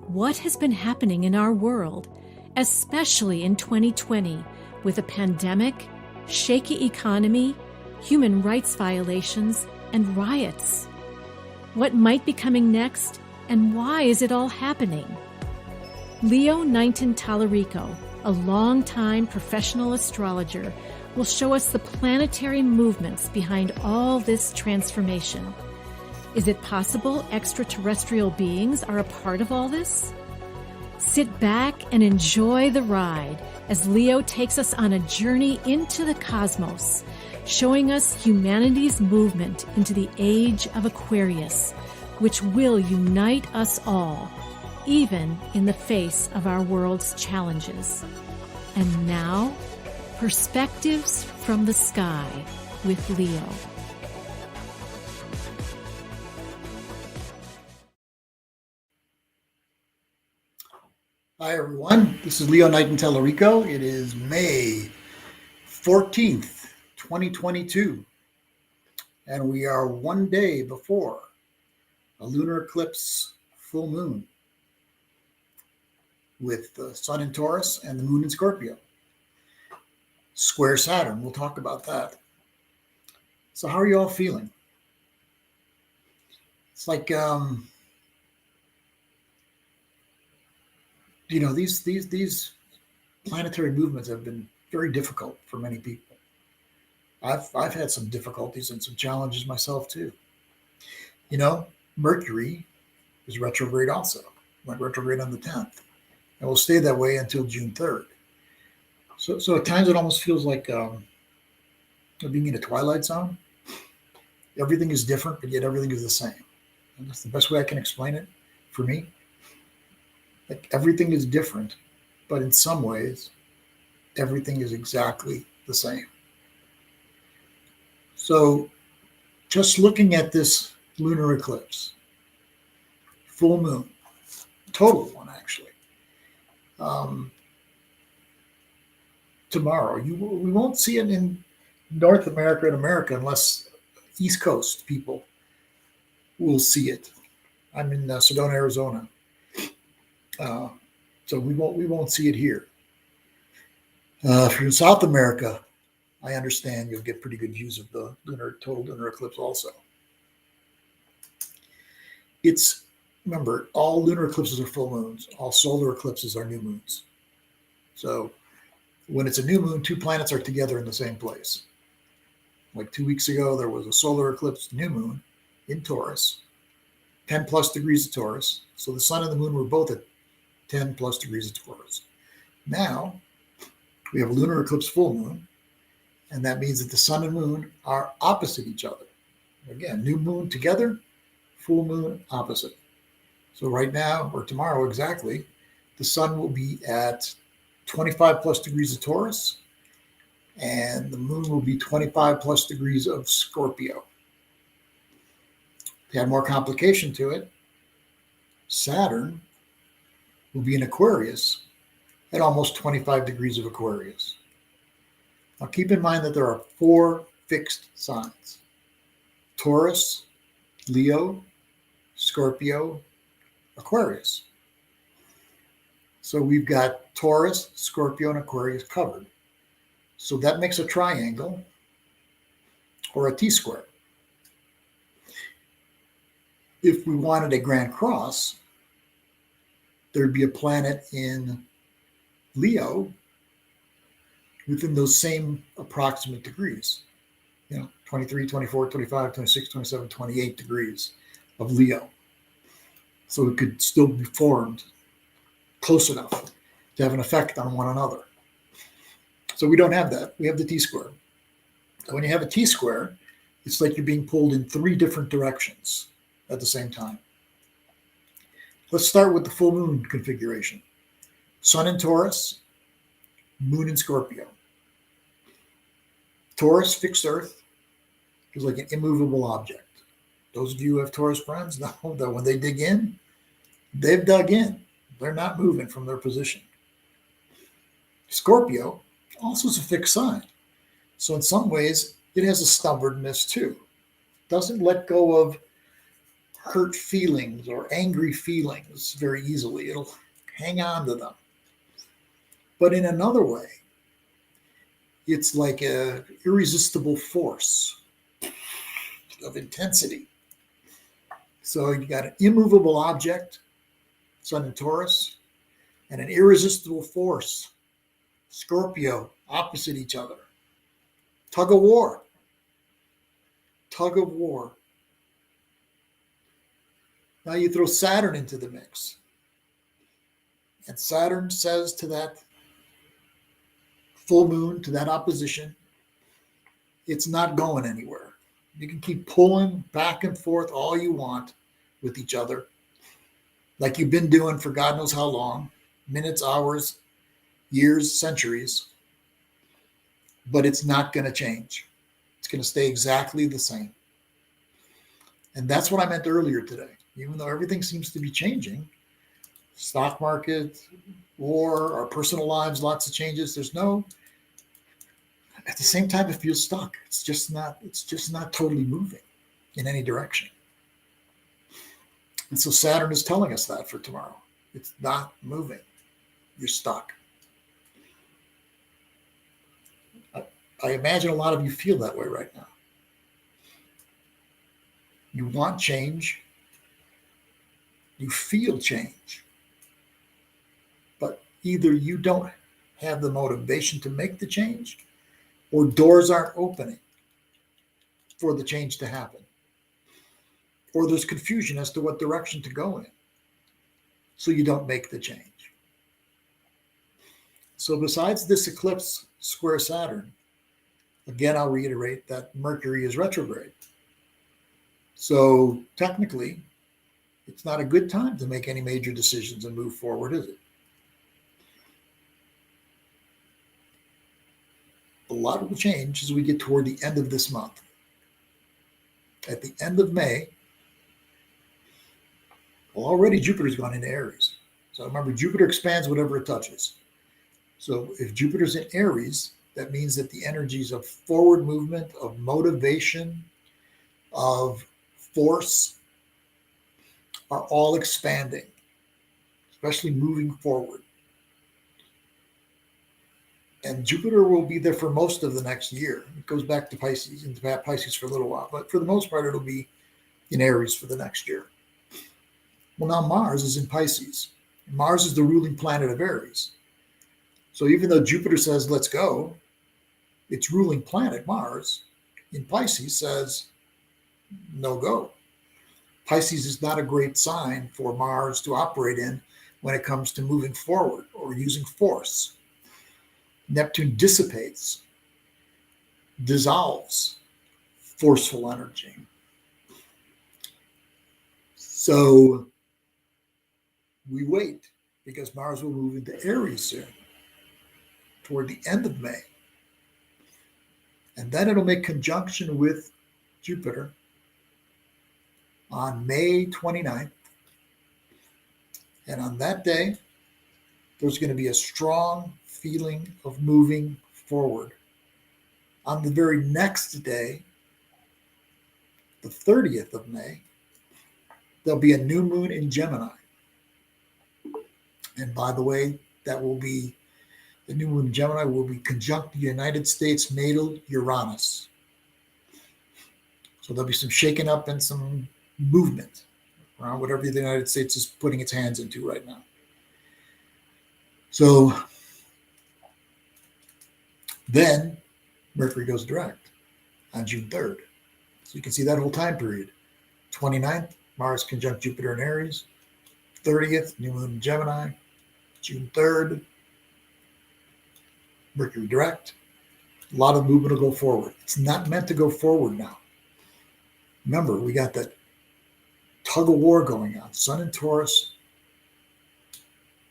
what has been happening in our world, especially in 2020, with a pandemic, shaky economy, human rights violations, and riots. What might be coming next, and why is it all happening? Leo Knighton Tallarico, a longtime professional astrologer, will show us the planetary movements behind all this transformation. Is it possible extraterrestrial beings are a part of all this? Sit back and enjoy the ride as Leo takes us on a journey into the cosmos, showing us humanity's movement into the age of Aquarius, which will unite us all, even in the face of our world's challenges. And now, Perspectives from the Sky with Leo. Hi everyone, this is Leo Knighton Tallarico. It is May 14th, 2022, and we are one day before a lunar eclipse full moon with the sun in Taurus and the moon in Scorpio. Square Saturn, we'll talk about that. So how are you all feeling? It's like, these planetary movements have been very difficult for many people. I've had some difficulties and some challenges myself too. Mercury is retrograde also. Went retrograde on the 10th. And will stay that way until June 3rd. So at times it almost feels like being in a twilight zone. Everything is different, but yet everything is the same. And that's the best way I can explain it for me. Like everything is different, but in some ways, everything is exactly the same. So just looking at this lunar eclipse, full moon, total one actually, tomorrow, we won't see it in North America and America unless East Coast people will see it. I'm in Sedona, Arizona. So we won't see it here. If you're in South America, I understand you'll get pretty good views of the total lunar eclipse also. Remember, all lunar eclipses are full moons. All solar eclipses are new moons. So when it's a new moon, two planets are together in the same place. Like 2 weeks ago, there was a solar eclipse new moon in Taurus, 10 plus degrees of Taurus. So the sun and the moon were both at 10 plus degrees of Taurus. Now we have a lunar eclipse full moon, and that means that the sun and moon are opposite each other. Again, new moon together, full moon opposite. So right now, or tomorrow exactly, the sun will be at 25 plus degrees of Taurus, and the moon will be 25 plus degrees of Scorpio. To add more complication to it, Saturn will be in Aquarius at almost 25 degrees of Aquarius. Now keep in mind that there are 4 fixed signs: Taurus, Leo, Scorpio, Aquarius. So we've got Taurus, Scorpio, and Aquarius covered. So that makes a triangle or a T-square. If we wanted a grand cross, there'd be a planet in Leo within those same approximate degrees. 23, 24, 25, 26, 27, 28 degrees of Leo. So it could still be formed close enough to have an effect on one another. So we don't have that. We have the T-square. So when you have a T-square, it's like you're being pulled in 3 different directions at the same time. Let's start with the full moon configuration. Sun in Taurus, moon in Scorpio. Taurus, fixed Earth, is like an immovable object. Those of you who have Taurus friends know that when they dig in, they've dug in. They're not moving from their position. Scorpio also is a fixed sign. So in some ways, it has a stubbornness too. Doesn't let go of hurt feelings or angry feelings very easily. It'll hang on to them. But in another way, it's like an irresistible force of intensity. So you got an immovable object, Sun and Taurus, and an irresistible force, Scorpio, opposite each other. Tug of war. Tug of war. Now you throw Saturn into the mix. And Saturn says to that full moon, to that opposition, it's not going anywhere. You can keep pulling back and forth all you want with each other, like you've been doing for God knows how long, minutes, hours, years, centuries, but it's not going to change. It's going to stay exactly the same. And that's what I meant earlier today. Even though everything seems to be changing, stock market, war, our personal lives, lots of changes, at the same time, it feels stuck. It's just not totally moving in any direction. And so Saturn is telling us that for tomorrow. It's not moving. You're stuck. I imagine a lot of you feel that way right now. You want change. You feel change. But either you don't have the motivation to make the change, or doors aren't opening for the change to happen. Or there's confusion as to what direction to go in. So you don't make the change. So besides this eclipse square Saturn, again, I'll reiterate that Mercury is retrograde. So technically, it's not a good time to make any major decisions and move forward, is it? A lot will change as we get toward the end of this month. At the end of May, well, already Jupiter's gone into Aries. So remember, Jupiter expands whatever it touches. So if Jupiter's in Aries, that means that the energies of forward movement, of motivation, of force are all expanding, especially moving forward. And Jupiter will be there for most of the next year. It goes back to Pisces, into Pisces for a little while, but for the most part, it'll be in Aries for the next year. Well, now Mars is in Pisces. Mars is the ruling planet of Aries. So even though Jupiter says, let's go, its ruling planet, Mars, in Pisces says, no go. Pisces is not a great sign for Mars to operate in when it comes to moving forward or using force. Neptune dissipates, dissolves forceful energy. So we wait because Mars will move into Aries soon, toward the end of May. And then it'll make conjunction with Jupiter on May 29th. And on that day, there's going to be a strong feeling of moving forward. On the very next day, the 30th of May, there'll be a new moon in Gemini. And by the way, that will be, the new moon in Gemini will be conjunct the United States natal Uranus. So there'll be some shaking up and some movement around whatever the United States is putting its hands into right now. So then Mercury goes direct on June 3rd. So you can see that whole time period. 29th, Mars conjunct Jupiter in Aries. 30th, new moon in Gemini. June 3rd, Mercury direct. A lot of movement will go forward. It's not meant to go forward now. Remember, we got that tug of war going on. Sun in Taurus,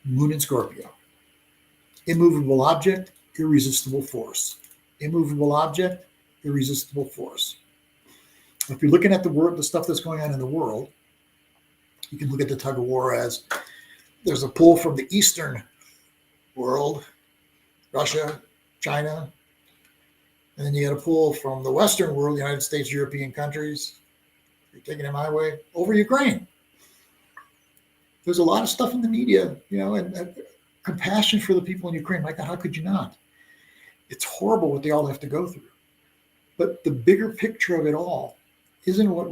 moon in Scorpio. Immovable object, irresistible force. Immovable object, irresistible force. If you're looking at the stuff that's going on in the world, you can look at the tug of war as there's a pull from the Eastern world, Russia, China, and then you got a pull from the Western world, the United States, European countries, You're taking it my way over Ukraine. There's a lot of stuff in the media, and compassion for the people in Ukraine. My God, how could you not? It's horrible what they all have to go through. But the bigger picture of it all isn't what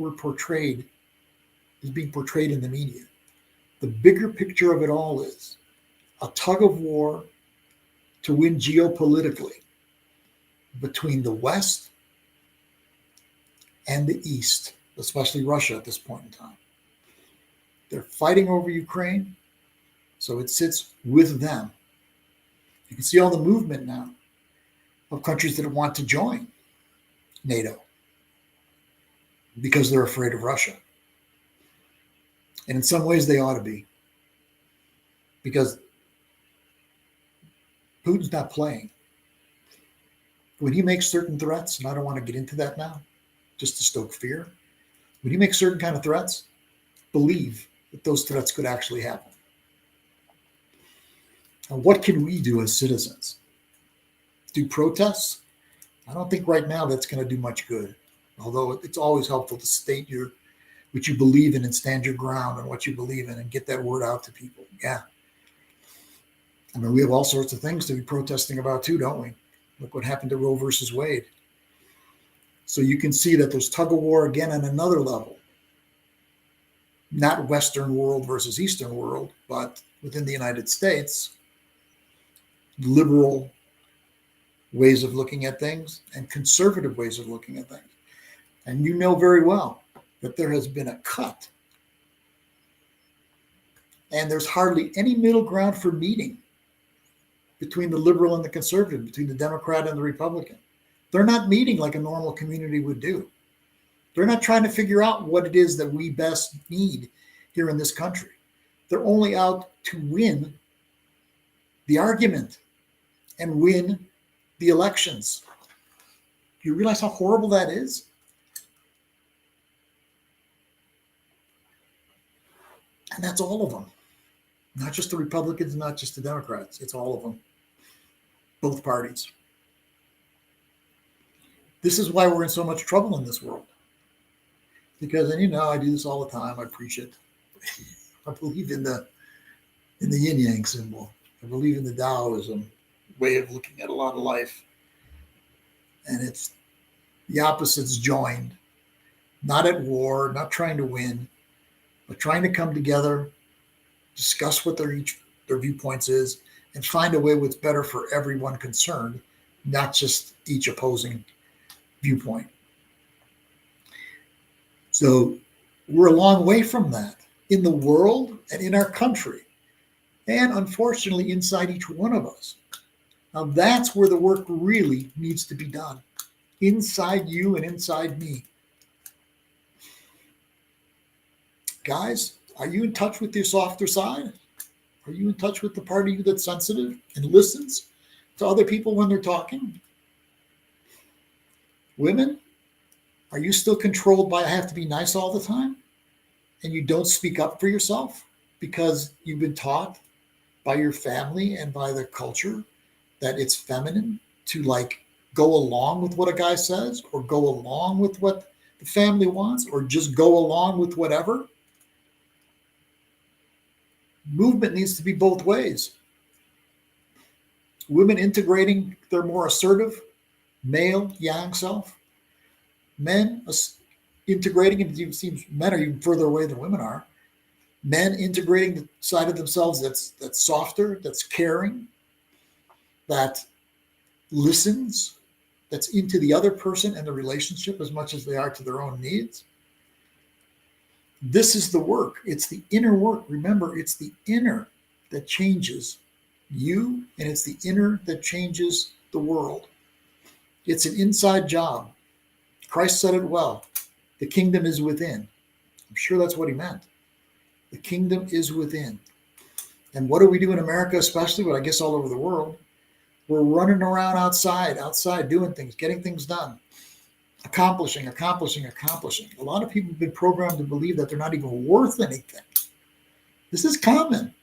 is being portrayed in the media. The bigger picture of it all is a tug of war to win geopolitically between the West and the East, especially Russia at this point in time. They're fighting over Ukraine, so it sits with them. You can see all the movement now of countries that want to join NATO because they're afraid of Russia. And in some ways they ought to be, because Putin's not playing. When he makes certain threats, and I don't want to get into that now, just to stoke fear, when he makes certain kind of threats, believe that those threats could actually happen. And what can we do as citizens? Do protests? I don't think right now that's going to do much good. Although it's always helpful to state what you believe in and stand your ground on what you believe in and get that word out to people. Yeah. I mean, we have all sorts of things to be protesting about too, don't we? Look what happened to Roe versus Wade. So you can see that there's tug of war again on another level. Not Western world versus Eastern world, but within the United States, liberal ways of looking at things and conservative ways of looking at things. And you know very well that there has been a cut. And there's hardly any middle ground for meeting between the liberal and the conservative, between the Democrat and the Republican. They're not meeting like a normal community would do. They're not trying to figure out what it is that we best need here in this country. They're only out to win the argument and win the elections. Do you realize how horrible that is? And that's all of them. Not just the Republicans, not just the Democrats. It's all of them. Both parties. This is why we're in so much trouble in this world. Because, and I do this all the time. I preach it. I believe in the yin yang symbol. I believe in the Taoism way of looking at a lot of life. And it's the opposites joined. Not at war, not trying to win, but trying to come together, discuss what their viewpoints is, and find a way what's better for everyone concerned, not just each opposing viewpoint. So we're a long way from that in the world and in our country, and unfortunately inside each one of us. Now that's where the work really needs to be done, inside you and inside me. Guys, are you in touch with your softer side? Are you in touch with the part of you that's sensitive and listens to other people when they're talking? Women, are you still controlled by I have to be nice all the time? And you don't speak up for yourself because you've been taught by your family and by the culture that it's feminine to go along with what a guy says, or go along with what the family wants, or just go along with whatever? Movement needs to be both ways. Women integrating their more assertive male yang self. Men integrating, and it seems men are even further away than women are. Men integrating the side of themselves that's softer, that's caring, that listens, that's into the other person and the relationship as much as they are to their own needs. This is the work. It's the inner work. Remember, it's the inner that changes you, and it's the inner that changes the world. It's an inside job. Christ said it well. The kingdom is within. I'm sure that's what he meant. The kingdom is within. And what do we do in America especially, but I guess all over the world? We're running around outside doing things, getting things done. Accomplishing. A lot of people have been programmed to believe that they're not even worth anything. This is common.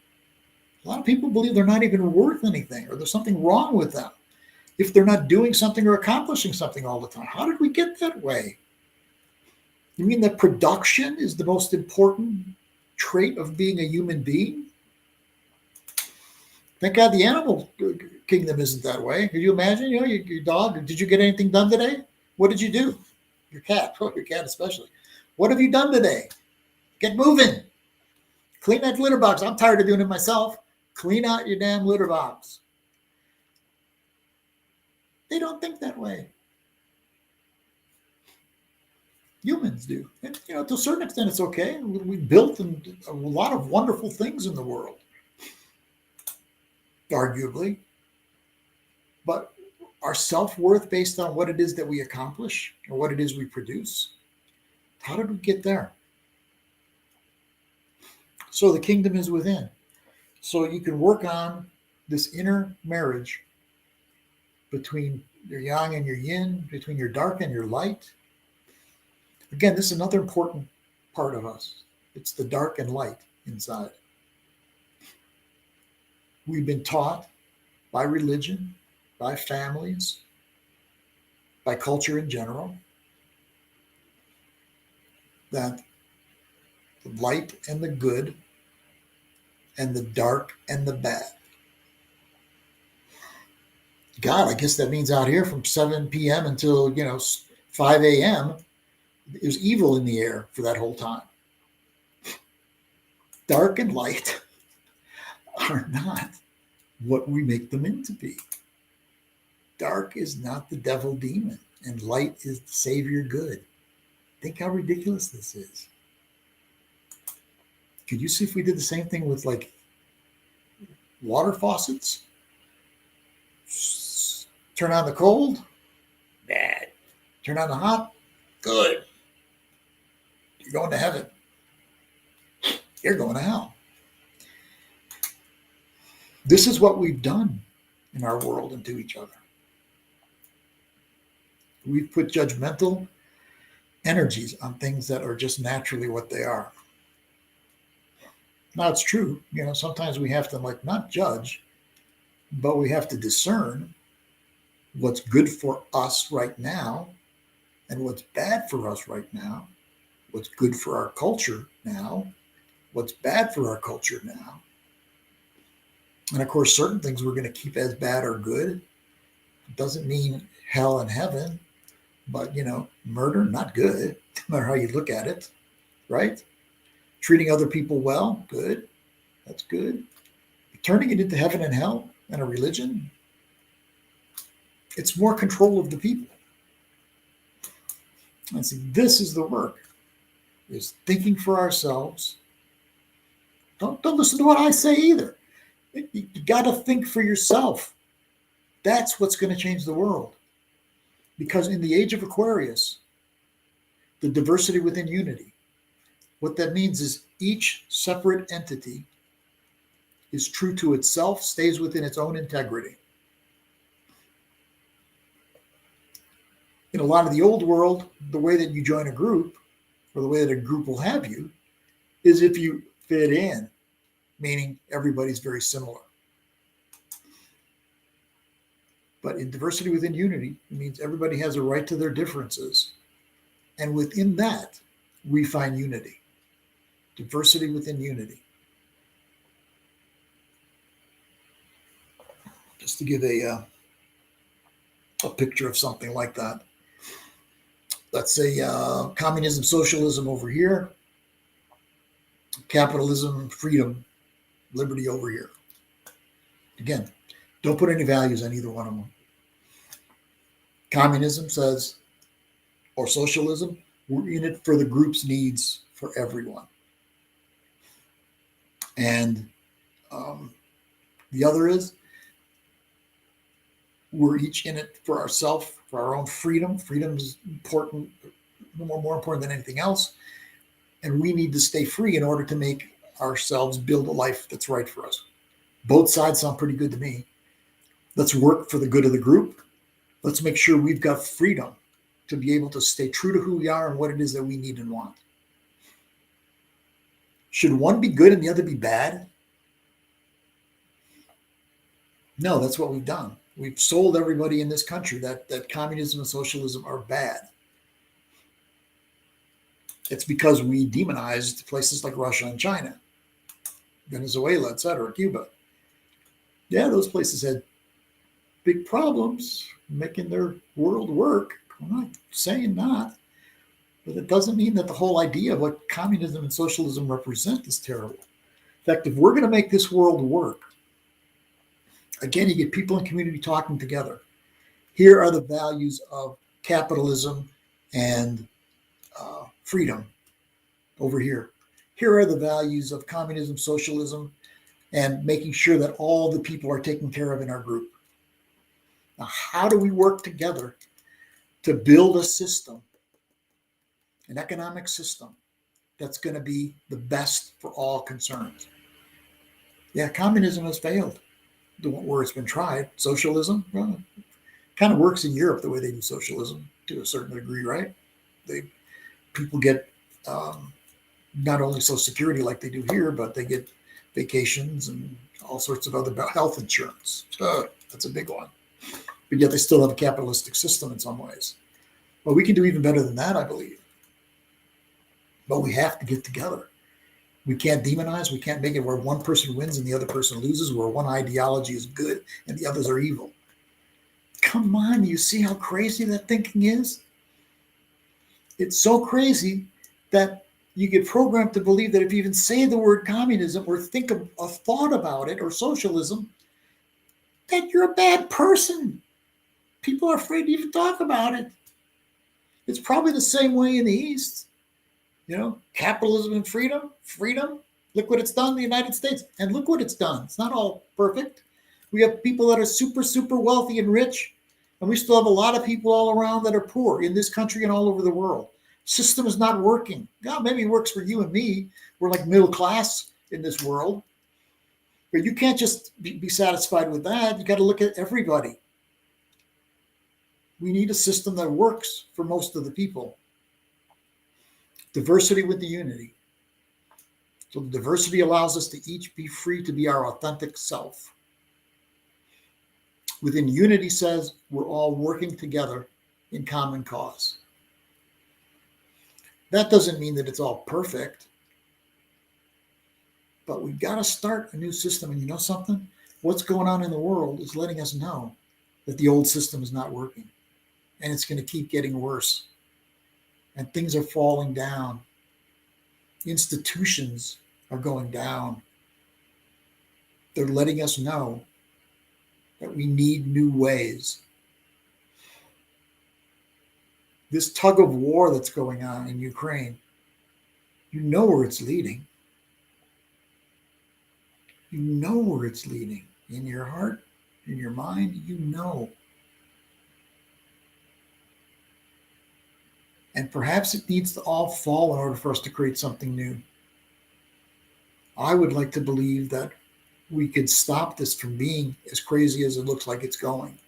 A lot of people believe they're not even worth anything, or there's something wrong with them if they're not doing something or accomplishing something all the time. How did we get that way? You mean that production is the most important trait of being a human being? Thank God the animal kingdom isn't that way. Could you imagine, your dog, did you get anything done today? What did you do? Your cat, your cat especially. What have you done today? Get moving. Clean that litter box. I'm tired of doing it myself. Clean out your damn litter box. They don't think that way. Humans do. And, to a certain extent, it's okay. We built a lot of wonderful things in the world, arguably. But our self-worth based on what it is that we accomplish or what it is we produce, how did we get there? So the kingdom is within. So you can work on this inner marriage between your yang and your yin, between your dark and your light. Again, this is another important part of us. It's the dark and light inside. We've been taught by religion, by families, by culture in general, that the light and the good and the dark and the bad. God, I guess that means out here from 7 p.m. until, 5 a.m., there's evil in the air for that whole time. Dark and light are not what we make them into be. Dark is not the devil demon, and light is the savior good. Think how ridiculous this is. Could you see if we did the same thing with water faucets? Turn on the cold? Bad. Turn on the hot? Good. You're going to heaven. You're going to hell. This is what we've done in our world and to each other. We've put judgmental energies on things that are just naturally what they are. Now, it's true. Sometimes we have to not judge, but we have to discern what's good for us right now and what's bad for us right now, what's good for our culture now, what's bad for our culture now. And of course, certain things we're going to keep as bad or good. It doesn't mean hell and heaven, but, murder, not good, no matter how you look at it, right? Treating other people well, good. That's good. Turning it into heaven and hell and a religion, it's more control of the people. And see, this is the work, is thinking for ourselves. Don't listen to what I say either. You got to think for yourself. That's what's going to change the world. Because in the age of Aquarius, the diversity within unity, what that means is each separate entity is true to itself, stays within its own integrity. In a lot of the old world, the way that you join a group, or the way that a group will have you, is if you fit in, meaning everybody's very similar. But in diversity within unity, it means everybody has a right to their differences. And within that, we find unity. Diversity within unity. Just to give a picture of something like that. Let's say communism, socialism over here. Capitalism, freedom, liberty over here. Again, don't put any values on either one of them. Communism says, or socialism, we're in it for the group's needs for everyone. And the other is, we're each in it for ourselves, for our own freedom. Freedom is important, more important than anything else. And we need to stay free in order to make ourselves build a life that's right for us. Both sides sound pretty good to me. Let's work for the good of the group. Let's make sure we've got freedom to be able to stay true to who we are and what it is that we need and want. Should one be good and the other be bad? No, that's what we've done. We've sold everybody in this country that communism and socialism are bad. It's because we demonized places like Russia and China, Venezuela, etc., Cuba. Yeah, those places had big problems making their world work. I'm not saying not, but it doesn't mean that the whole idea of what communism and socialism represent is terrible. In fact, if we're going to make this world work, again, you get people in community talking together. Here are the values of capitalism and freedom over here. Here are the values of communism, socialism, and making sure that all the people are taken care of in our group. Now, how do we work together to build a system, an economic system, that's going to be the best for all concerned? Yeah, communism has failed where it's been tried. Socialism, well, kind of works in Europe the way they do socialism to a certain degree, right? People get not only Social Security like they do here, but they get vacations and all sorts of other health insurance. That's a big one. But yet they still have a capitalistic system in some ways. But we can do even better than that, I believe. But we have to get together. We can't demonize. We can't make it where one person wins and the other person loses, where one ideology is good and the others are evil. Come on, you see how crazy that thinking is? It's so crazy that you get programmed to believe that if you even say the word communism or think of a thought about it or socialism, that you're a bad person. People are afraid to even talk about it. It's probably the same way in the East. You know, capitalism and freedom. Look what it's done in the United States. And look what it's done. It's not all perfect. We have people that are super, super wealthy and rich. And we still have a lot of people all around that are poor in this country and all over the world. System is not working. God, maybe it works for you and me. We're like middle class in this world. But you can't just be satisfied with that. You got to look at everybody. We need a system that works for most of the people. Diversity with the unity. So the diversity allows us to each be free to be our authentic self. Within unity says we're all working together in common cause. That doesn't mean that it's all perfect, but we've got to start a new system. And you know something? What's going on in the world is letting us know that the old system is not working, and it's going to keep getting worse. And things are falling down. Institutions are going down. They're letting us know that we need new ways. This tug of war that's going on in Ukraine, you know where it's leading. You know where it's leading. In your heart, in your mind, you know. And perhaps it needs to all fall in order for us to create something new. I would like to believe that we could stop this from being as crazy as it looks like it's going.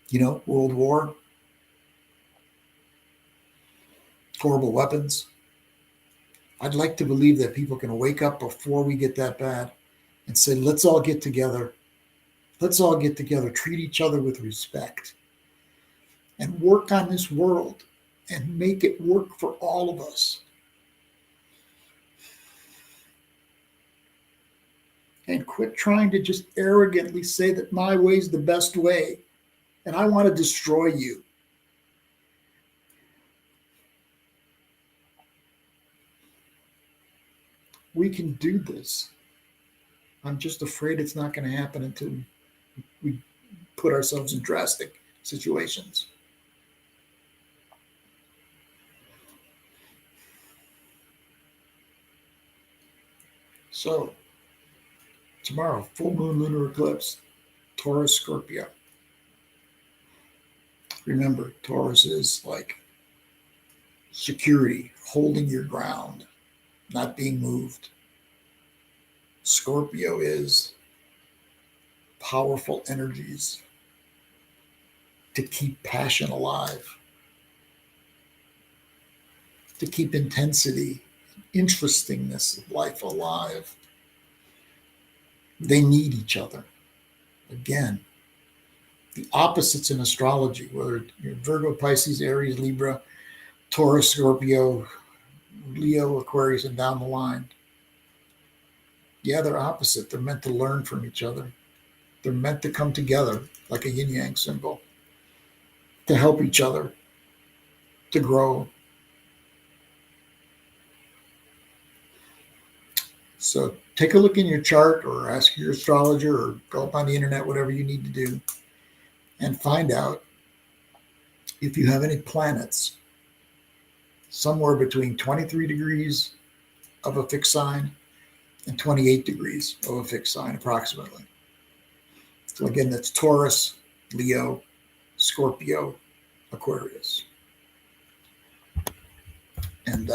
You know, World War, horrible weapons. I'd like to believe that people can wake up before we get that bad and say, let's all get together. Let's all get together, treat each other with respect, and work on this world and make it work for all of us. And quit trying to just arrogantly say that my way is the best way and I want to destroy you. We can do this. I'm just afraid it's not going to happen until we put ourselves in drastic situations. So, tomorrow, full moon lunar eclipse, Taurus, Scorpio. Remember, Taurus is like security, holding your ground, not being moved. Scorpio is powerful energies to keep passion alive, to keep intensity, interestingness of life alive. They need each other. Again, the opposites in astrology, whether you're Virgo, Pisces, Aries, Libra, Taurus, Scorpio, Leo, Aquarius, and down the line. Yeah, they're opposite. They're meant to learn from each other. They're meant to come together like a yin yang symbol to help each other to grow. So take a look in your chart or ask your astrologer or go up on the internet, whatever you need to do, and find out if you have any planets somewhere between 23 degrees of a fixed sign and 28 degrees of a fixed sign approximately. So again, that's Taurus, Leo, Scorpio, Aquarius. And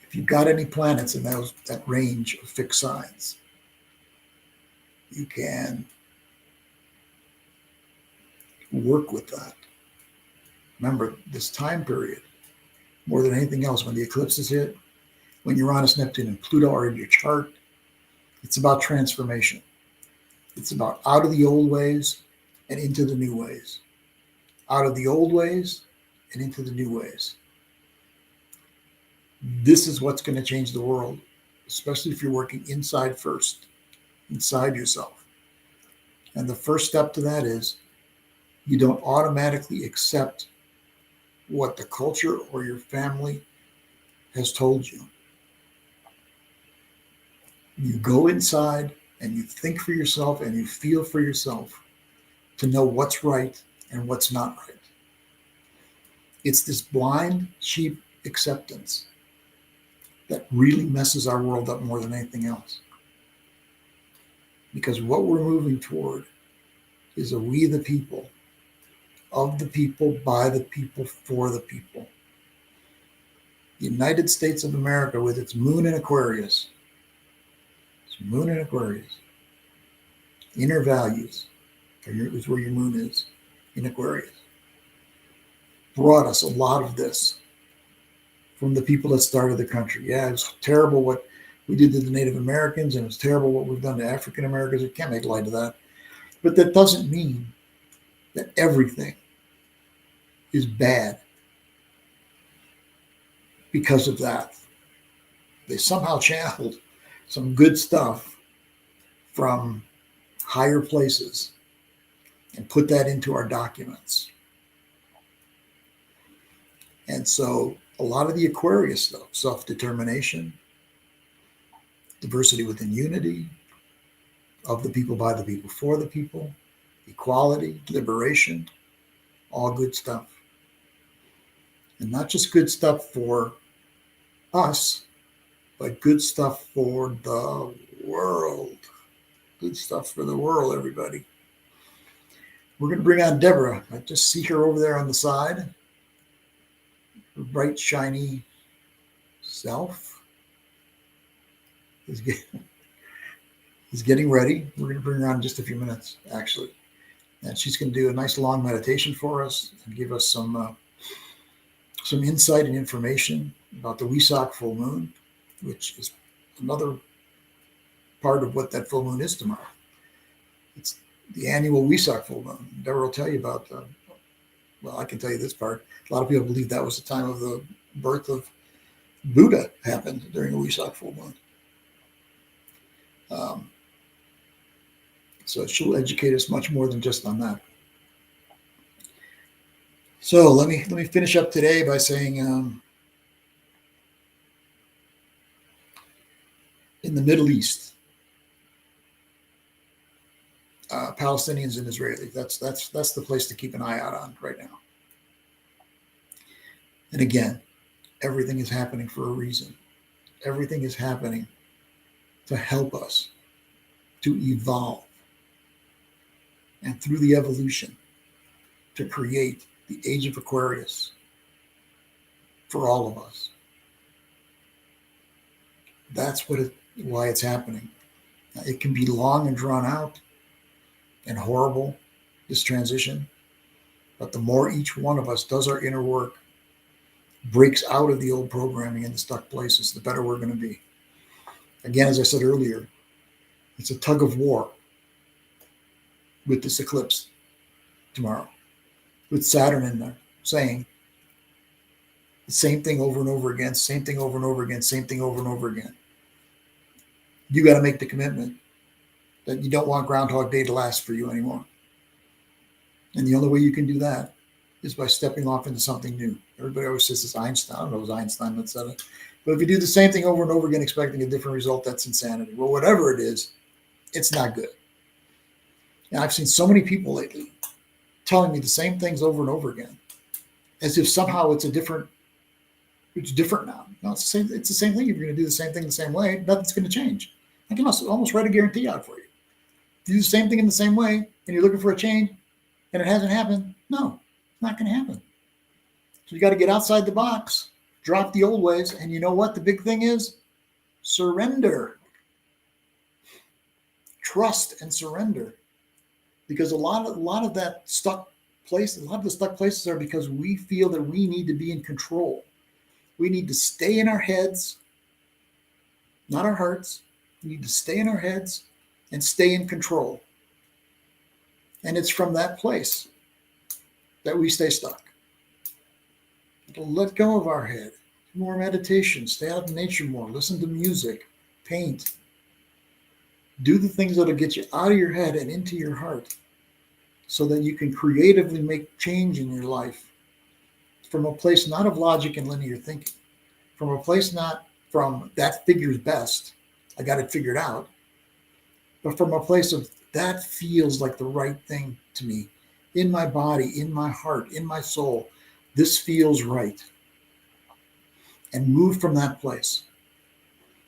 if you've got any planets in that range of fixed signs, you can work with that. Remember, this time period, more than anything else, when the eclipses hit, when Uranus, Neptune, and Pluto are in your chart, it's about transformation. It's about out of the old ways and into the new ways. Out of the old ways and into the new ways. This is what's going to change the world, especially if you're working inside first, inside yourself. And the first step to that is you don't automatically accept what the culture or your family has told you. You go inside and you think for yourself and you feel for yourself to know what's right and what's not right. It's this blind sheep acceptance that really messes our world up more than anything else. Because what we're moving toward is a we the people, of the people, by the people, for the people. The United States of America with its moon in Aquarius, inner values, is where your moon is, in Aquarius, brought us a lot of this from the people that started the country. Yeah, it's terrible what we did to the Native Americans, and it's terrible what we've done to African Americans. We can't make light of that. But that doesn't mean that everything is bad because of that. They somehow channeled some good stuff from higher places and put that into our documents. And so a lot of the Aquarius stuff, self-determination, diversity within unity, of the people, by the people, for the people, equality, liberation, all good stuff. And not just good stuff for us, but good stuff for the world. Good stuff for the world, everybody. We're going to bring on Deborah. I just see her over there on the side. Her bright, shiny self is getting ready. We're going to bring her on in just a few minutes, actually. And she's going to do a nice long meditation for us and give us some insight and information about the Wesak full moon, which is another part of what that full moon is tomorrow. It's the annual Wesak full moon. Deborah will tell you about well, I can tell you this part. A lot of people believe that was the time of the birth of Buddha happened during the Wesak full moon. So she'll educate us much more than just on that. So let me finish up today by saying in the Middle East, Palestinians and Israelis, that's the place to keep an eye out on right now. And again, everything is happening for a reason. Everything is happening to help us to evolve. And through the evolution, to create the age of Aquarius for all of us. That's why it's happening. It can be long and drawn out and horrible, this transition. But the more each one of us does our inner work breaks out of the old programming and the stuck places, the better we're going to be. Again, as I said earlier, it's a tug of war with this eclipse tomorrow, with Saturn in there saying the same thing over and over again, same thing over and over again, same thing over and over again. You got to make the commitment that you don't want Groundhog Day to last for you anymore. And the only way you can do that is by stepping off into something new. Everybody always says it's Einstein. I don't know if it was Einstein that said it. But if you do the same thing over and over again, expecting a different result, that's insanity. Well, whatever it is, it's not good. And I've seen so many people lately telling me the same things over and over again, as if somehow it's different now. No, it's the same thing. If you're going to do the same thing the same way, nothing's going to change. I can almost write a guarantee out for you. If you do the same thing in the same way and you're looking for a change and it hasn't happened, no, it's not going to happen. So you got to get outside the box, drop the old ways, and you know what the big thing is? Surrender. Trust and surrender. Because a lot of that stuck place, a lot of the stuck places are because we feel that we need to be in control. We need to stay in our heads, not our hearts. We need to stay in our heads and stay in control. And it's from that place that we stay stuck. Let go of our head. More meditation, stay out in nature more, listen to music, paint. Do the things that'll get you out of your head and into your heart so that you can creatively make change in your life from a place not of logic and linear thinking, from a place not from that figures best, I got it figured out, but from a place of that feels like the right thing to me, in my body, in my heart, in my soul. This feels right. And move from that place.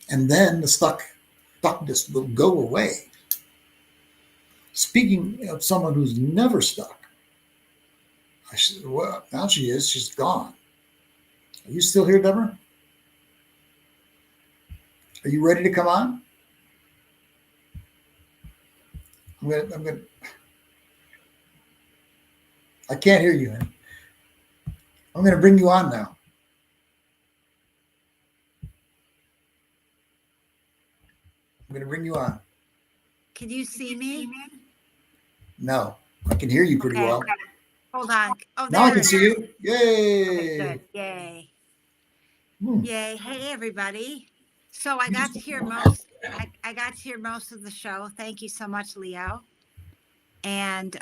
And then the stuckness will go away. Speaking of someone who's never stuck, I said, well, now she is. She's gone. Are you still here, Deborah? Are you ready to come on? I'm gonna. I can't hear you, honey. I'm going to bring you on now. I'm going to bring you on. Can you see me? No, I can hear you pretty well. Hold on. Oh, now I can see you. Yay! Okay, good. Yay! Yay! Hey, everybody! So I got to hear most. I got to hear most of the show. Thank you so much, Leo. And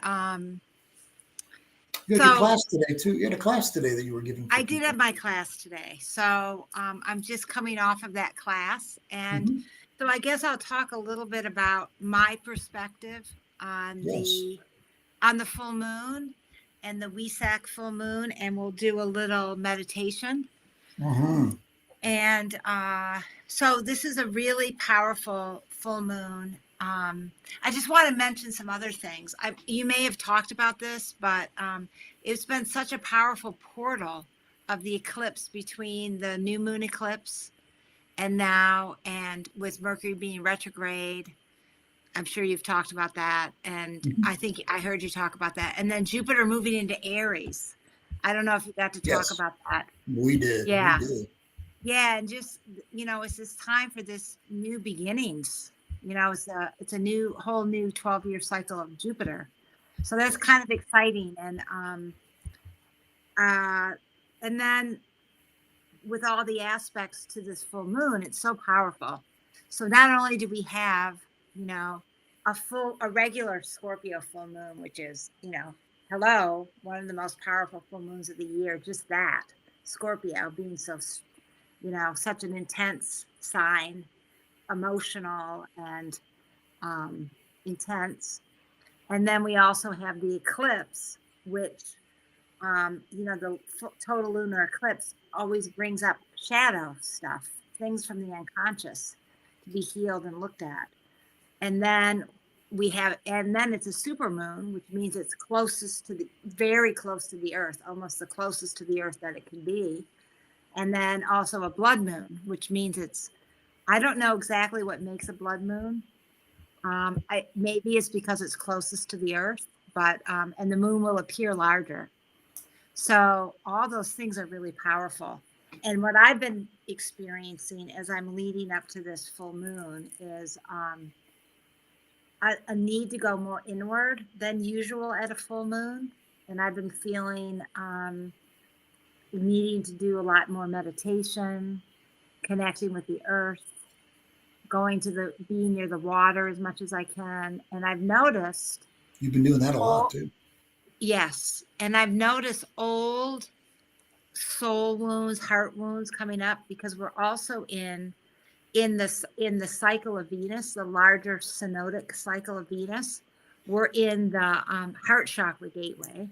you had your class today too. You had a class today that you were giving. I did have my class today, so I'm just coming off of that class, and so I guess I'll talk a little bit about my perspective on the full moon and the Wesak full moon, and we'll do a little meditation. And so this is a really powerful full moon. I just want to mention some other things. You may have talked about this, but it's been such a powerful portal of the eclipse between the new moon eclipse and now, and with Mercury being retrograde. I'm sure you've talked about that. And I think I heard you talk about that. And then Jupiter moving into Aries. I don't know if you got to talk about that. We did. Yeah. We did. Yeah. And just, it's this time for this new beginnings. It's a whole new 12-year cycle of Jupiter. So that's kind of exciting. And then with all the aspects to this full moon, it's so powerful. So not only do we have, a regular Scorpio full moon, which is, one of the most powerful full moons of the year, just that Scorpio being so, such an intense sign, emotional and intense. And then we also have the eclipse, which, the total lunar eclipse always brings up shadow stuff, things from the unconscious to be healed and looked at. And then it's a super moon, which means it's very close to the earth, almost the closest to the earth that it can be. And then also a blood moon, which means I don't know exactly what makes a blood moon. Maybe it's because it's closest to the earth, but, and the moon will appear larger. So all those things are really powerful. And what I've been experiencing as I'm leading up to this full moon is a need to go more inward than usual at a full moon. And I've been feeling needing to do a lot more meditation, connecting with the earth, being near the water as much as I can. And I've noticed. You've been doing that a lot too. Yes. And I've noticed old soul wounds, heart wounds coming up, because we're also in the cycle of Venus, the larger synodic cycle of Venus. We're in the heart chakra gateway.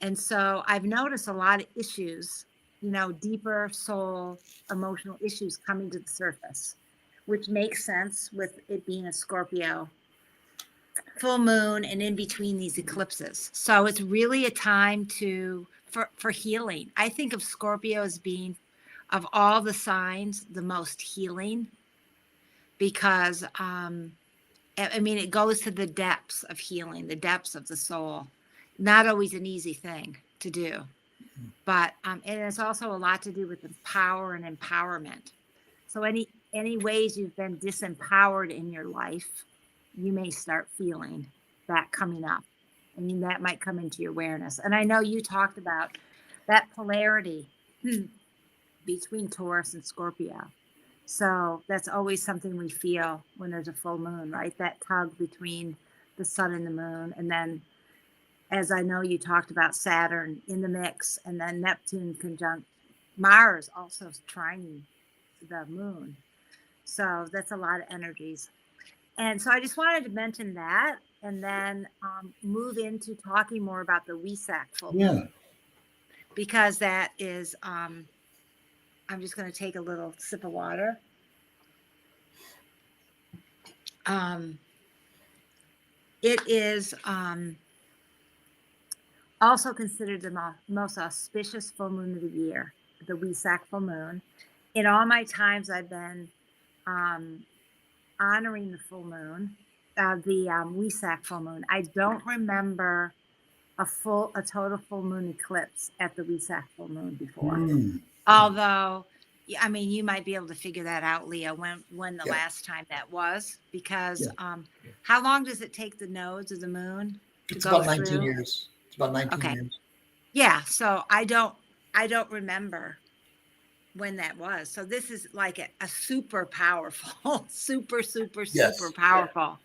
And so I've noticed a lot of issues, deeper soul emotional issues coming to the surface, which makes sense with it being a Scorpio full moon and in between these eclipses. So it's really a time for healing. I think of Scorpio as being, of all the signs, the most healing, because it goes to the depths of healing, the depths of the soul. Not always an easy thing to do, but and it's also a lot to do with the power and empowerment. So any ways you've been disempowered in your life, you may start feeling that coming up. I mean, that might come into your awareness. And I know you talked about that polarity between Taurus and Scorpio. So that's always something we feel when there's a full moon, right? That tug between the sun and the moon. And then, as I know you talked about, Saturn in the mix, and then Neptune conjunct Mars also trining the moon. So that's a lot of energies. And so I just wanted to mention that, and then move into talking more about the Wesak full moon. Because that is, I'm just going to take a little sip of water. It is also considered the most auspicious full moon of the year, the Wesak full moon. In all my times, I've been honoring the full moon, the Wesak full moon. I don't remember a total full moon eclipse at the Wesak full moon before. Although, I mean, you might be able to figure that out, Leo, when the last time that was, because how long does it take the nodes of the moon to it's go about 19 through? years. It's about 19 years. Yeah, so I don't remember when that was. So this is like a super powerful, super powerful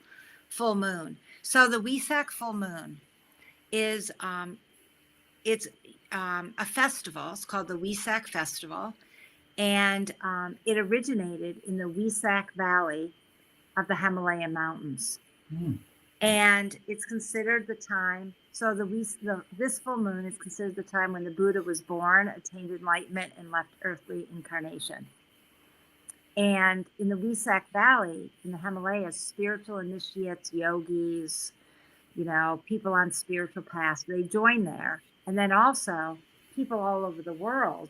full moon. So the Wesak full moon is it's a festival. It's called the Wesak Festival, and it originated in the Wesak Valley of the Himalayan mountains. And it's considered the time. So this full moon is considered the time when the Buddha was born, attained enlightenment, and left earthly incarnation. And in the Wesak Valley, in the Himalayas, spiritual initiates, yogis, people on spiritual paths, they join there. And then also people all over the world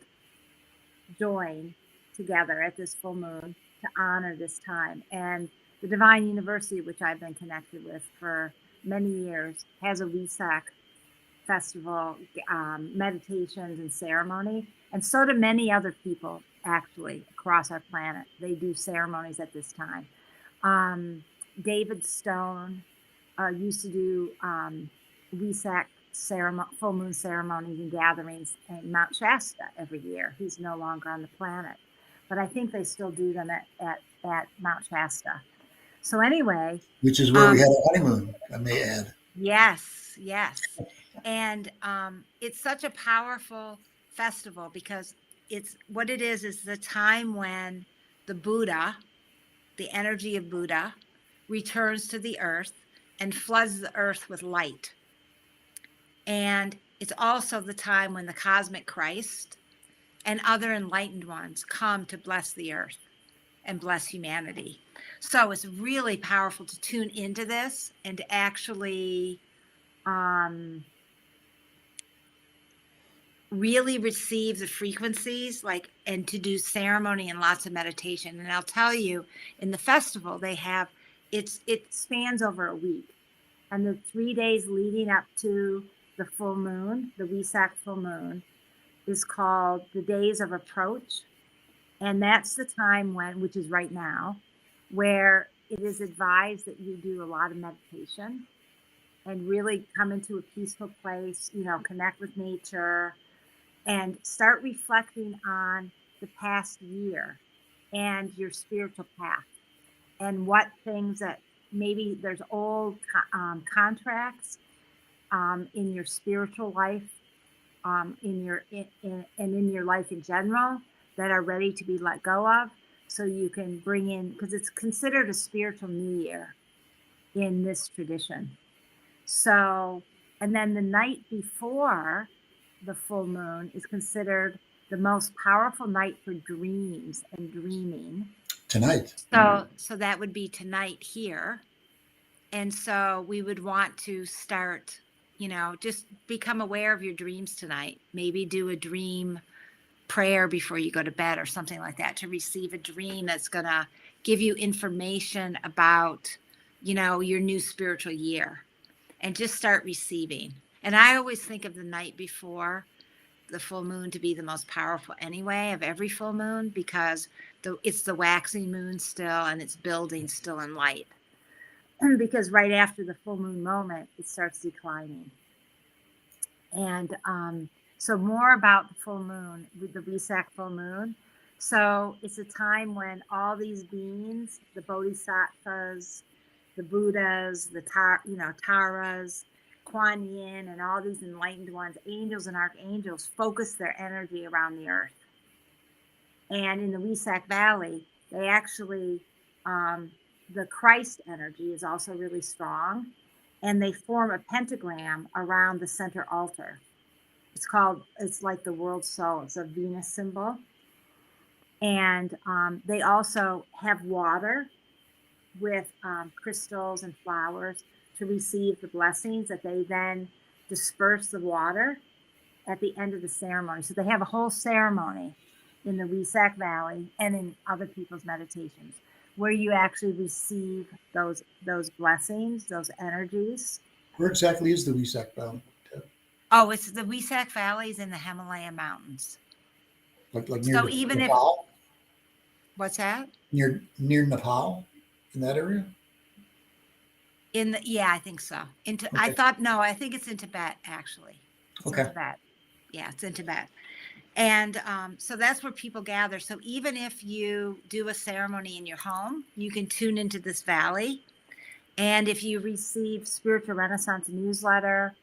join together at this full moon to honor this time. And the Divine University, which I've been connected with for many years, has a Wesak festival, meditations and ceremony. And so do many other people, actually, across our planet. They do ceremonies at this time. David Stone used to do Wesak full moon ceremonies and gatherings in Mount Shasta every year. He's no longer on the planet, but I think they still do them at Mount Shasta. So anyway, which is where we had a honeymoon, I may add. Yes. And it's such a powerful festival because it's what it is the time when the Buddha, the energy of Buddha, returns to the earth and floods the earth with light. And it's also the time when the cosmic Christ and other enlightened ones come to bless the earth and bless humanity. So it's really powerful to tune into this and to actually really receive the frequencies, and to do ceremony and lots of meditation. And I'll tell you, in the festival, they have, it spans over a week. And the 3 days leading up to the full moon, the Wesak full moon, is called the Days of Approach. And that's the time when, which is right now, where it is advised that you do a lot of meditation and really come into a peaceful place, connect with nature and start reflecting on the past year and your spiritual path and what things that maybe there's old contracts in your spiritual life, in your life in general that are ready to be let go of, so you can bring in, because it's considered a spiritual new year in this tradition. So, and then the night before the full moon is considered the most powerful night for dreams and dreaming. Tonight. So that would be tonight here. And so we would want to start, just become aware of your dreams tonight. Maybe do a dream prayer before you go to bed or something like that, to receive a dream that's going to give you information about, your new spiritual year, and just start receiving. And I always think of the night before the full moon to be the most powerful anyway of every full moon, because it's the waxing moon still, and it's building still in light. Because right after the full moon moment, it starts declining. And so more about the full moon, with the Wesak full moon. So it's a time when all these beings, the bodhisattvas, the Buddhas, the Taras, Kuan Yin, and all these enlightened ones, angels and archangels, focus their energy around the earth. And in the Wesak Valley, they actually, the Christ energy is also really strong, and they form a pentagram around the center altar. It's like the world soul. It's a Venus symbol. And they also have water with crystals and flowers to receive the blessings, that they then disperse the water at the end of the ceremony. So they have a whole ceremony in the Wesak Valley and in other people's meditations where you actually receive those blessings, those energies. Where exactly is the Wesak Valley? Oh, it's the Wesak Valley is in the Himalaya Mountains. Like near So even Nepal? What's that? Near Nepal, in that area? Yeah, I think so. Okay. I think it's in Tibet, actually. It's in Tibet. Yeah, it's in Tibet. And so that's where people gather. So even if you do a ceremony in your home, you can tune into this valley. And if you receive Spiritual Renaissance newsletter,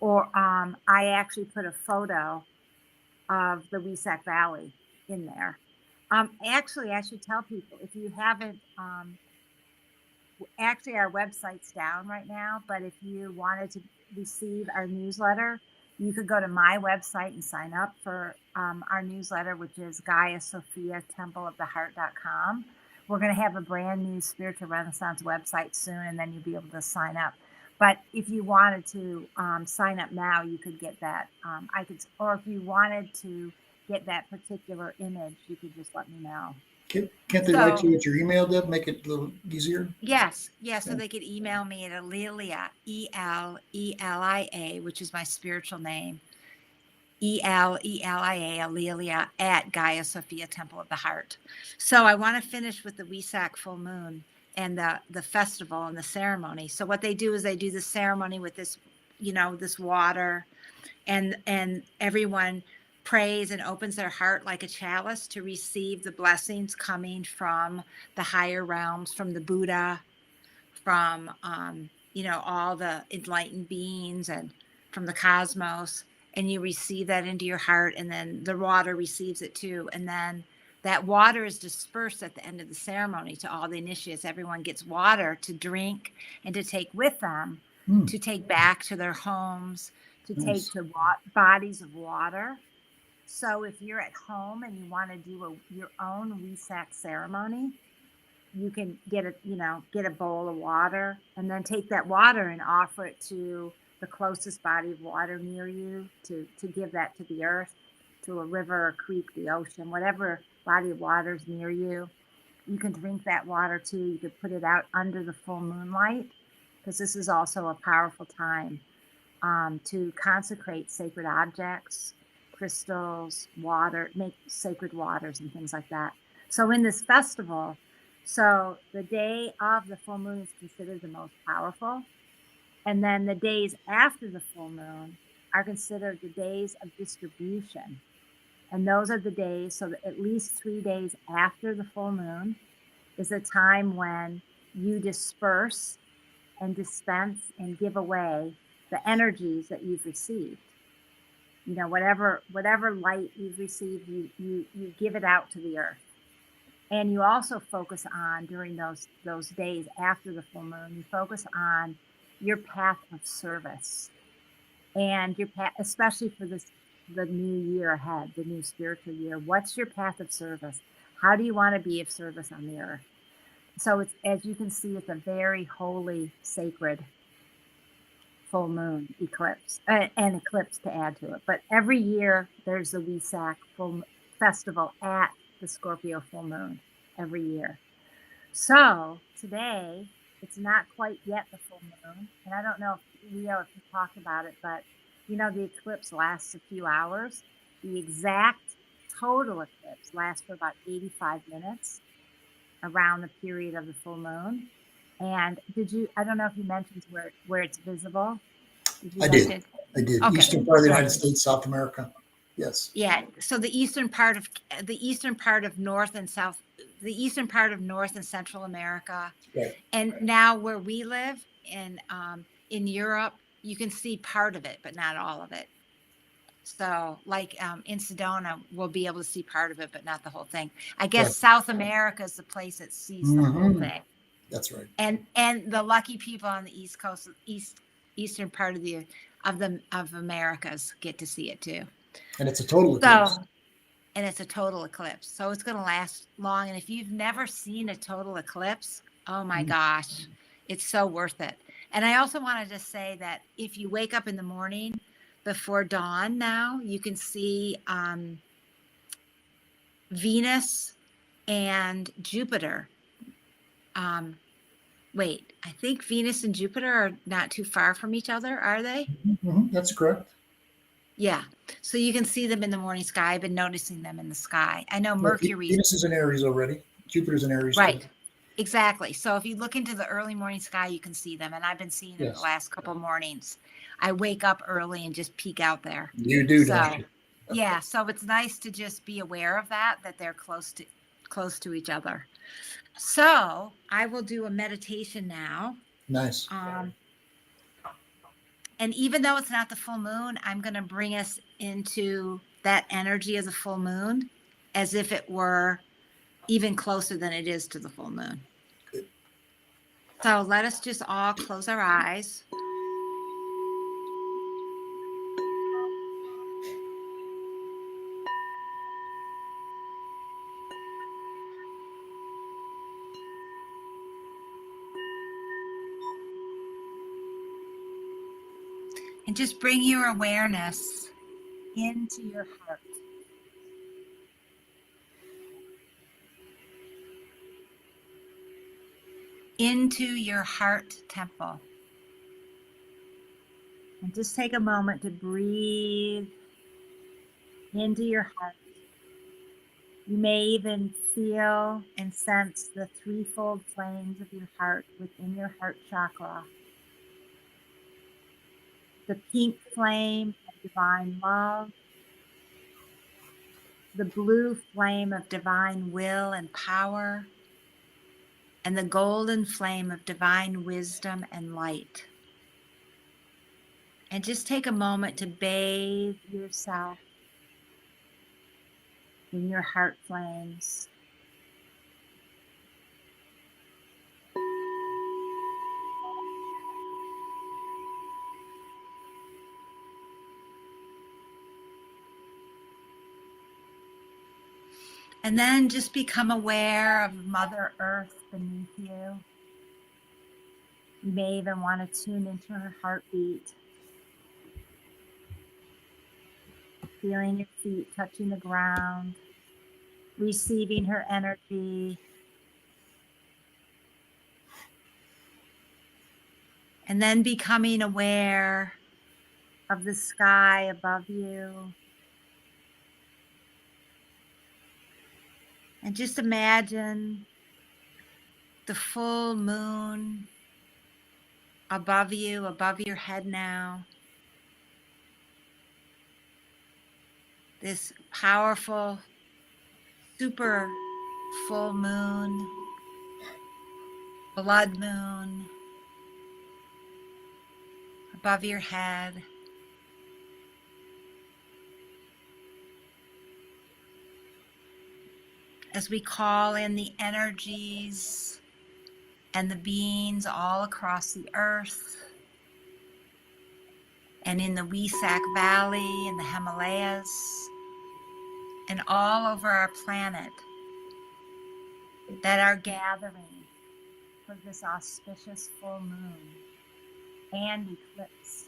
or I actually put a photo of the Wesak Valley in there. Actually, I should tell people, if you haven't, actually our website's down right now, but if you wanted to receive our newsletter, you could go to my website and sign up for our newsletter, which is GaiaSophiaTempleOfTheHeart.com. We're going to have a brand new Spiritual Renaissance website soon, and then you'll be able to sign up. But if you wanted to sign up now, you could get that. Or if you wanted to get that particular image, you could just let me know. Can't they write to you at your email, Deb? Make it a little easier? Yes. So they could email me at Alelia, E-L-E-L-I-A, which is my spiritual name, E-L-E-L-I-A, Alelia, at Gaia Sophia Temple of the Heart. So I want to finish with the Wesak full moon and the festival and the ceremony. So what they do is they do the ceremony with this, this water, and everyone prays and opens their heart like a chalice to receive the blessings coming from the higher realms, from the Buddha, from all the enlightened beings, and from the cosmos. And you receive that into your heart, and then the water receives it too. And then that water is dispersed at the end of the ceremony to all the initiates. Everyone gets water to drink and to take with them, to take back to their homes, to take to bodies of water. So if you're at home and you want to do your own Wesak ceremony, you can get a bowl of water, and then take that water and offer it to the closest body of water near you, to give that to the earth, to a river, a creek, the ocean, whatever body of water is near you. You can drink that water too. You could put it out under the full moonlight, because this is also a powerful time to consecrate sacred objects, crystals, water, make sacred waters and things like that. So in this festival, so the day of the full moon is considered the most powerful. And then the days after the full moon are considered the days of distribution. And those are the days, so that at least 3 days after the full moon is a time when you disperse and dispense and give away the energies that you've received. You know, whatever light you've received, you give it out to the earth. And you also focus on, during those days after the full moon, you focus on your path of service and your path, especially for the new year ahead, the new spiritual year. What's your path of service? How do you want to be of service on the earth? So it's, as you can see, it's a very holy, sacred full moon eclipse, and eclipse to add to it. But every year there's the Wesak full festival at the Scorpio full moon every year. So today, it's not quite yet the full moon. And I don't know if Leo, if you talked about it, but you know, the eclipse lasts a few hours. The exact total eclipse lasts for about 85 minutes around the period of the full moon. And I don't know if you mentioned where it's visible. I did. Okay. Eastern part of the United States, South America. Yes. Yeah. So the eastern part of North and South, the eastern part of North and Central America. Right. And now where we live in Europe, you can see part of it, but not all of it. So like in Sedona, we'll be able to see part of it, but not the whole thing. I guess Right. South America is the place that sees the whole thing. That's right. And the lucky people on the East Coast, eastern part of Americas get to see it too. And it's a total eclipse. And it's a total eclipse. So it's going to last long. And if you've never seen a total eclipse, oh my gosh, it's so worth it. And I also wanted to say that if you wake up in the morning before dawn now, you can see Venus and Jupiter. Wait, I think Venus and Jupiter are not too far from each other, are they? Mm-hmm. That's correct. Yeah. So you can see them in the morning sky. I've been noticing them in the sky. I know Mercury. Venus is in Aries already. Jupiter's in Aries. Right. Too. Exactly. So if you look into the early morning sky, you can see them. And I've been seeing them the last couple mornings. I wake up early and just peek out there. You do, don't you? Yeah. So it's nice to just be aware of that they're close to each other. So I will do a meditation now. Nice. And even though it's not the full moon, I'm going to bring us into that energy of the full moon as if it were even closer than it is to the full moon. Good. So let us just all close our eyes. And just bring your awareness into your heart. Into your heart temple. And just take a moment to breathe into your heart. You may even feel and sense the threefold flames of your heart within your heart chakra. The pink flame of divine love, the blue flame of divine will and power, and the golden flame of divine wisdom and light. And just take a moment to bathe yourself in your heart flames. And then just become aware of Mother Earth beneath you. You may even want to tune into her heartbeat. Feeling your feet touching the ground, receiving her energy. And then becoming aware of the sky above you, And just imagine the full moon above you, above your head now. This powerful, super full moon, blood moon above your head. As we call in the energies and the beings all across the earth and in the Wesak Valley and the Himalayas and all over our planet that are gathering for this auspicious full moon and eclipse.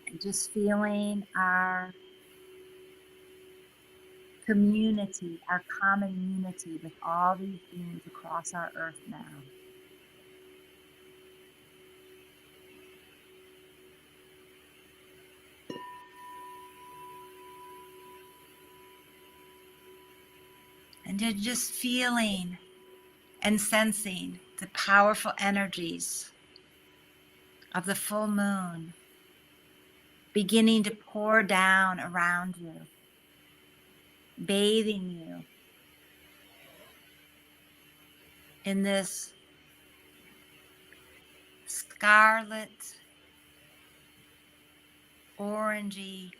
And just feeling our community, our common unity with all these beings across our earth now. And you're just feeling and sensing the powerful energies of the full moon beginning to pour down around you, bathing you in this scarlet, orangey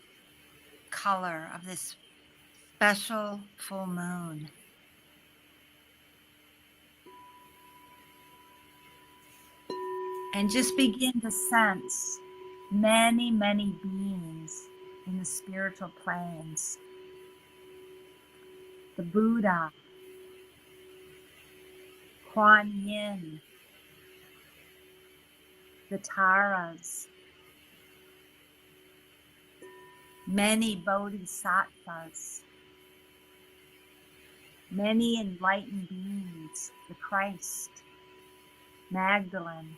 color of this special full moon. And just begin to sense many, many beings in the spiritual planes. The Buddha, Kuan Yin, the Taras, many bodhisattvas, many enlightened beings, the Christ, Magdalene,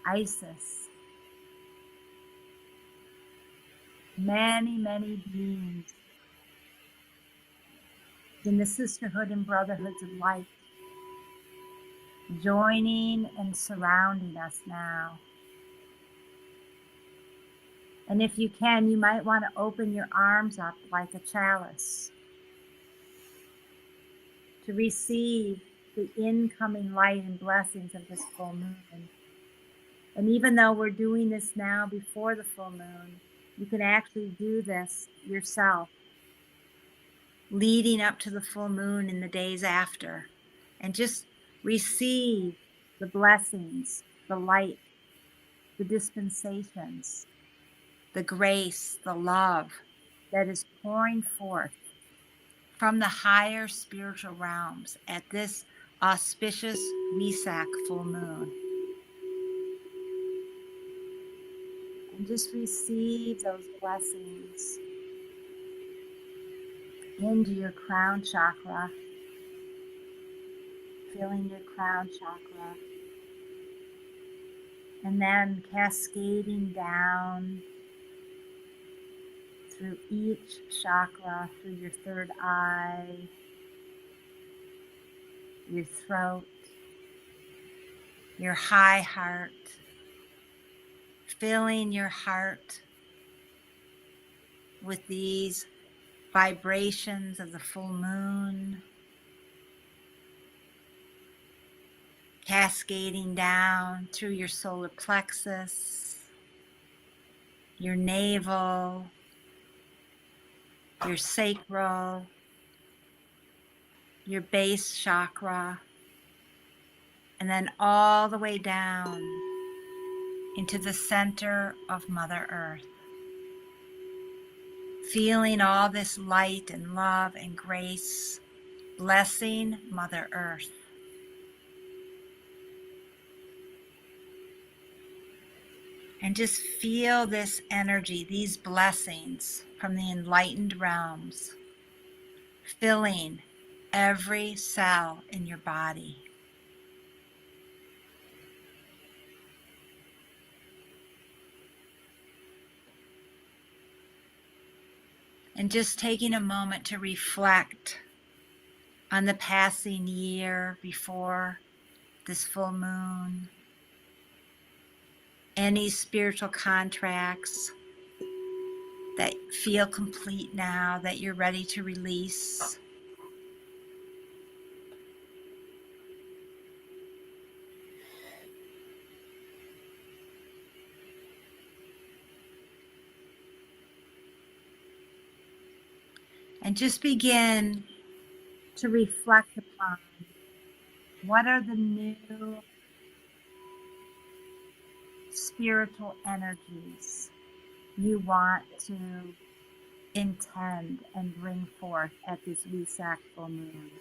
Isis, many, many beings in the sisterhood and brotherhoods of light, joining and surrounding us now. And if you can, you might want to open your arms up like a chalice to receive the incoming light and blessings of this full moon. And even though we're doing this now before the full moon, you can actually do this yourself, leading up to the full moon in the days after, and just receive the blessings, the light, the dispensations, the grace, the love that is pouring forth from the higher spiritual realms at this auspicious Wesak full moon. And just receive those blessings into your crown chakra, filling your crown chakra, and then cascading down through each chakra, through your third eye, your throat, your high heart, filling your heart with these vibrations of the full moon, cascading down through your solar plexus, your navel, your sacral, your base chakra, and then all the way down into the center of Mother Earth. Feeling all this light and love and grace, blessing Mother Earth. And just feel this energy, these blessings from the enlightened realms, filling every cell in your body. And just taking a moment to reflect on the passing year before this full moon, any spiritual contracts that feel complete now, that you're ready to release. And just begin to reflect upon what are the new spiritual energies you want to intend and bring forth at this Wesak full moon.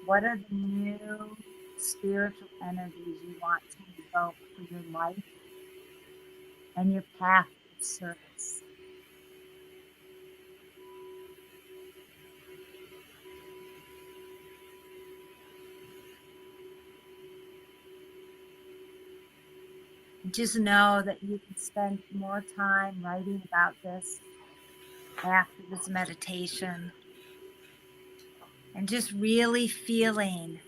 What are the new spiritual energies you want to evoke for your life and your path of service? Just know that you can spend more time writing about this after this meditation and just really feeling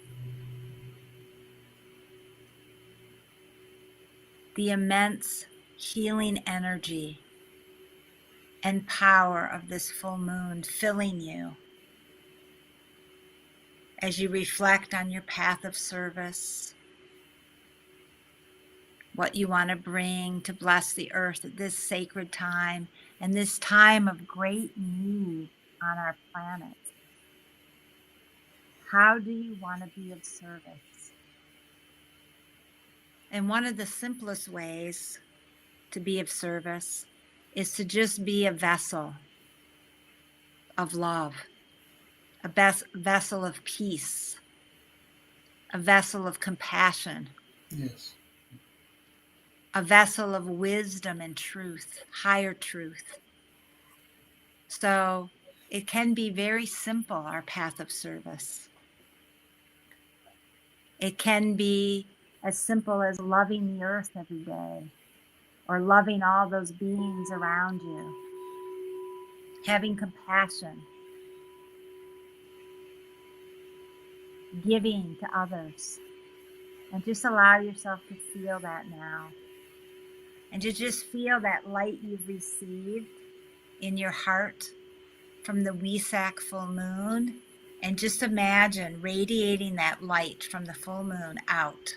the immense healing energy and power of this full moon filling you as you reflect on your path of service, what you want to bring to bless the earth at this sacred time and this time of great need on our planet. How do you want to be of service? And one of the simplest ways to be of service is to just be a vessel of love, a vessel of peace, a vessel of compassion. Yes. A vessel of wisdom and truth, higher truth. So it can be very simple, our path of service. It can be as simple as loving the earth every day, or loving all those beings around you, having compassion, giving to others. And just allow yourself to feel that now. And to just feel that light you've received in your heart from the Wesak full moon. And just imagine radiating that light from the full moon out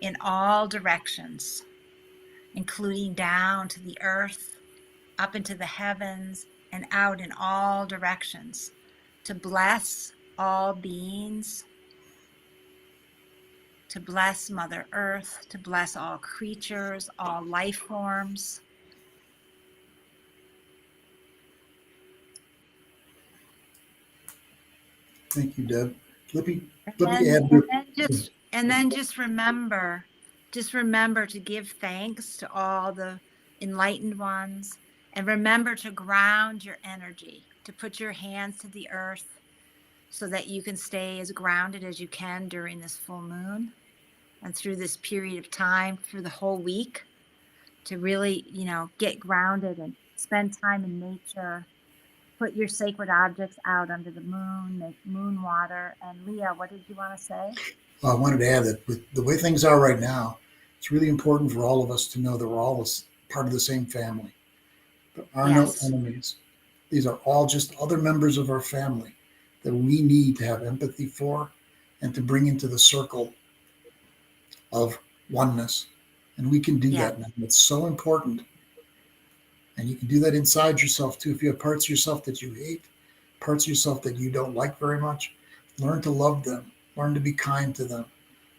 in all directions, including down to the earth, up into the heavens, and out in all directions to bless all beings, to bless Mother Earth, to bless all creatures, all life forms. Thank you, Deb. Let me add. And then just remember to give thanks to all the enlightened ones, and remember to ground your energy, to put your hands to the earth so that you can stay as grounded as you can during this full moon and through this period of time, through the whole week, to really, get grounded and spend time in nature. Put your sacred objects out under the moon, make moon water. And Leo, what did you want to say? Well, I wanted to add that with the way things are right now, it's really important for all of us to know that we're all part of the same family. There are no enemies. These are all just other members of our family that we need to have empathy for and to bring into the circle of oneness. And we can do that now. It's so important. And you can do that inside yourself too. If you have parts of yourself that you hate, parts of yourself that you don't like very much, learn to love them, learn to be kind to them,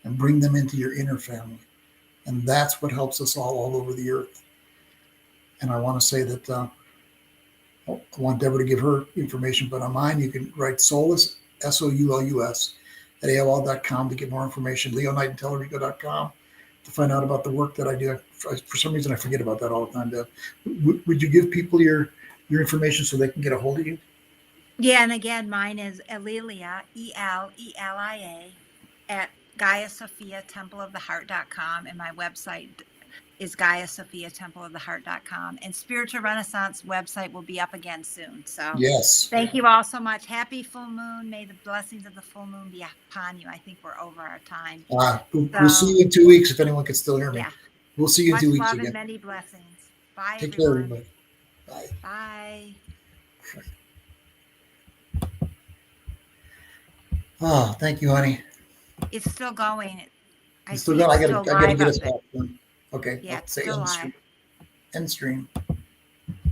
and bring them into your inner family. And that's what helps us all over the earth. And I want to say that I want Deborah to give her information, but on mine, you can write Soulus, Soulus, at AOL.com to get more information, LeoKnightonTallarico.com to find out about the work that I do. For some reason, I forget about that all the time, Deb. Would you give people your information so they can get a hold of you? Yeah, and again, mine is Elelia, Elia, at GaiaSophiaTempleoftheHeart.com, and my website, is GaiaSophiaTempleOfTheHeart.com. And Spiritual Renaissance website will be up again soon. So Yes. thank you all so much. Happy full moon. May the blessings of the full moon be upon you. I think we're over our time. We'll see you in 2 weeks if anyone can still hear me. Yeah. We'll see you in Much 2 weeks love again. and many blessings. Bye, Take everyone. care, everybody. Bye. Bye. Thank you, honey. It's still going. It's still going. I gotta live get up us there. back. Okay. Yeah, I'll it's say still end live. stream. End stream.